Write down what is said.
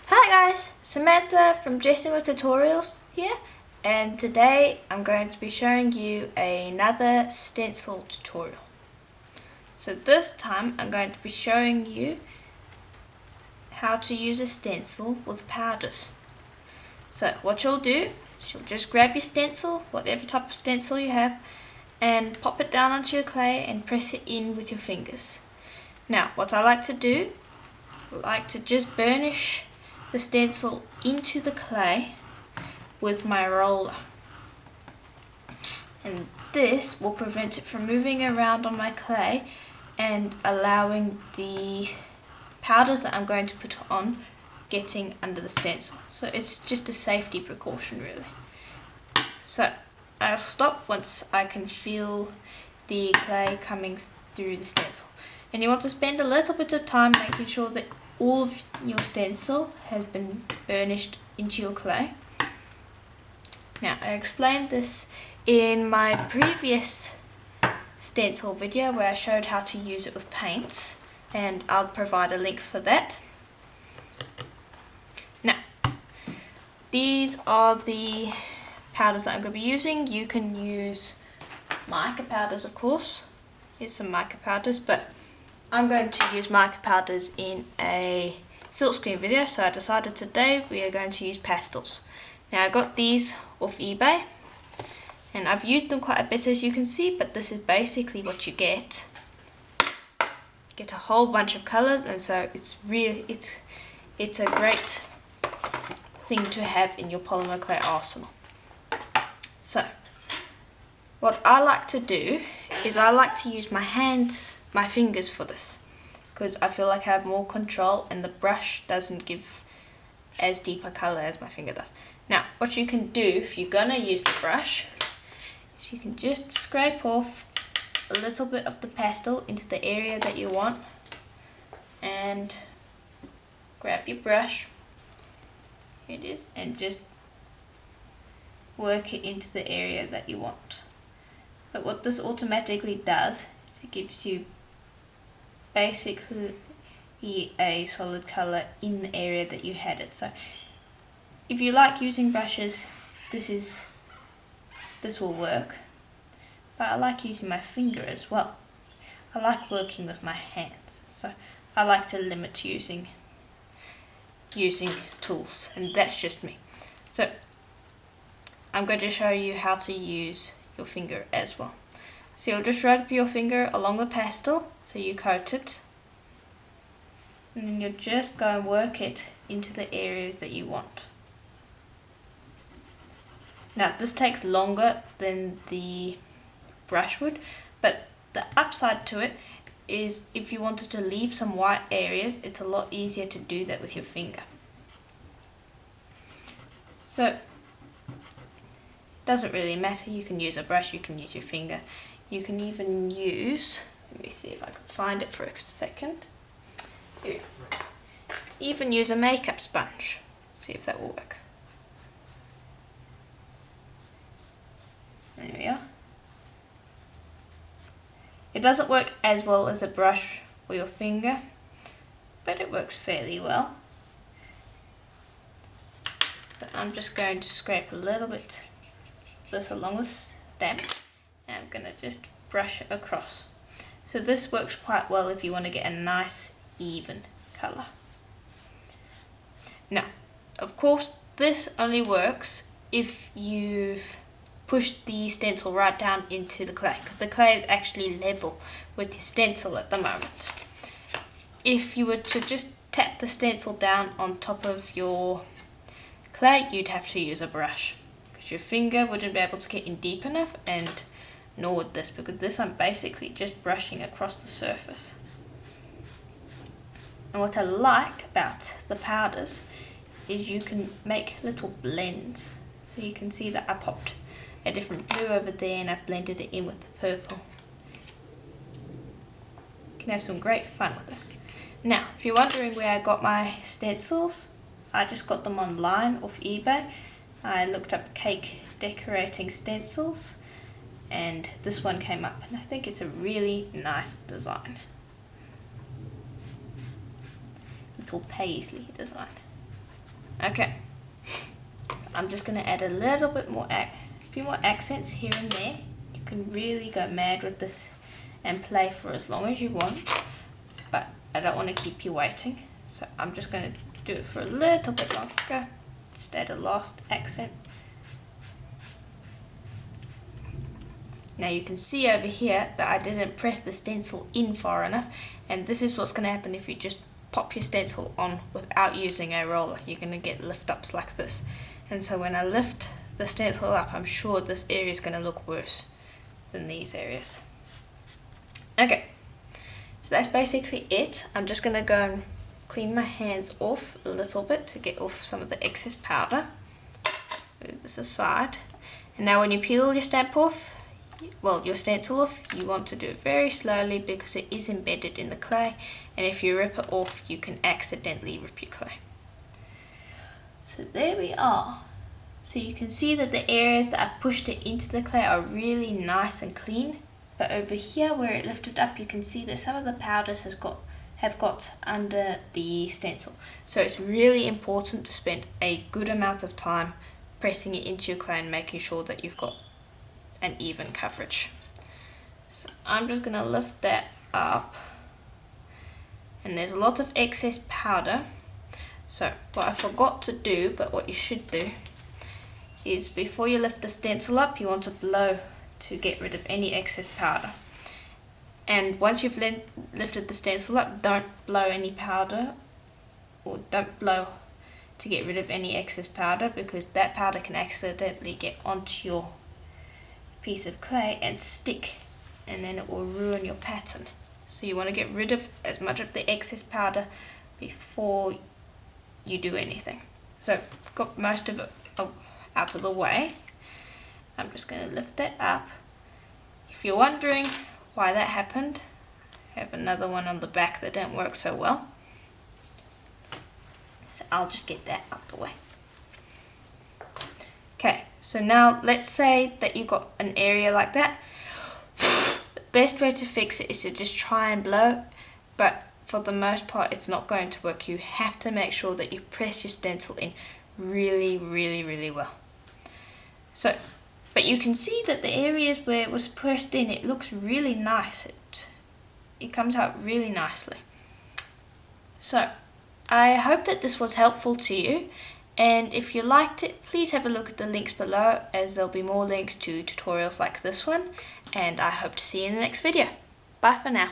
Hi guys, Samantha from Jessama Tutorials here, and today I'm going to be showing you another stencil tutorial. So this time I'm going to be showing you how to use a stencil with powders. So what you'll do is you'll just grab your stencil, whatever type of stencil you have, and pop it down onto your clay and press it in with your fingers. Now what I like to do is I like to just burnish the stencil into the clay with my roller, and this will prevent it from moving around on my clay and allowing the powders that I'm going to put on getting under the stencil. So it's just a safety precaution really. So I'll stop once I can feel the clay coming through the stencil, and you want to spend a little bit of time making sure that all of your stencil has been burnished into your clay. Now I explained this in my previous stencil video where I showed how to use it with paints, and I'll provide a link for that. Now these are the powders that I'm going to be using. You can use mica powders, of course. Here's some mica powders, but I'm going to use mica powders in a silkscreen video, so I decided today we are going to use pastels. Now I got these off eBay and I've used them quite a bit, as you can see, but this is basically what you get. You get a whole bunch of colours, and so it's a great thing to have in your polymer clay arsenal. So what I like to do is I like to use my fingers for this, because I feel like I have more control and the brush doesn't give as deep a colour as my finger does. Now what you can do if you're going to use the brush is you can just scrape off a little bit of the pastel into the area that you want, and grab your brush, here it is, and just work it into the area that you want. But what this automatically does is it gives you basically a solid colour in the area that you had it. So if you like using brushes, this will work, but I like using my finger as well. I like working with my hands, so I like to limit using tools, and that's just me. So I'm going to show you how to use your finger as well. So you'll just rub your finger along the pastel, so you coat it, and then you'll just go and work it into the areas that you want. Now this takes longer than the brush would, but the upside to it is if you wanted to leave some white areas, it's a lot easier to do that with your finger. So doesn't really matter, you can use a brush, you can use your finger, you can even use, let me see if I can find it for a second, here we go. Even use a makeup sponge, let's see if that will work. There we are. It doesn't work as well as a brush or your finger, but it works fairly well. So I'm just going to scrape a little bit this along the stem, and I'm going to just brush it across. So this works quite well if you want to get a nice even colour. Now of course this only works if you've pushed the stencil right down into the clay, because the clay is actually level with the stencil at the moment. If you were to just tap the stencil down on top of your clay, you'd have to use a brush, because your finger wouldn't be able to get in deep enough, and nor would this, because this I'm basically just brushing across the surface. And what I like about the powders is you can make little blends. So you can see that I popped a different blue over there and I blended it in with the purple. You can have some great fun with this. Now if you're wondering where I got my stencils, I just got them online off eBay. I looked up cake decorating stencils and this one came up, and I think it's a really nice design. Little paisley design. Okay, so I'm just going to add a little bit more, a few more accents here and there. You can really go mad with this and play for as long as you want, but I don't want to keep you waiting, so I'm just going to do it for a little bit longer. Just add a last accent. Now you can see over here that I didn't press the stencil in far enough, and this is what's going to happen if you just pop your stencil on without using a roller. You're going to get lift ups like this, and so when I lift the stencil up, I'm sure this area is going to look worse than these areas. Okay, so that's basically it. I'm just going to go and clean my hands off a little bit to get off some of the excess powder. Move this aside. And now when you peel your stamp off, well, your stencil off, you want to do it very slowly because it is embedded in the clay, and if you rip it off, you can accidentally rip your clay. So there we are. So you can see that the areas that I pushed it into the clay are really nice and clean. But over here where it lifted up, you can see that some of the powders have got under the stencil. So it's really important to spend a good amount of time pressing it into your clay and making sure that you've got an even coverage. So I'm just going to lift that up. And there's a lot of excess powder. So what I forgot to do, but what you should do, is before you lift the stencil up, you want to blow to get rid of any excess powder. And once you've lifted the stencil up, don't blow any powder, or don't blow to get rid of any excess powder, because that powder can accidentally get onto your piece of clay and stick, and then it will ruin your pattern. So you want to get rid of as much of the excess powder before you do anything. So I've got most of it out of the way. I'm just going to lift that up. If you're wondering why that happened, I have another one on the back that didn't work so well. So I'll just get that out the way. Okay, so now let's say that you got an area like that. The best way to fix it is to just try and blow, but for the most part it's not going to work. You have to make sure that you press your stencil in really, really, really well. So, but you can see that the areas where it was pressed in, it looks really nice. It comes out really nicely. So, I hope that this was helpful to you, and if you liked it, please have a look at the links below, as there'll be more links to tutorials like this one, and I hope to see you in the next video. Bye for now.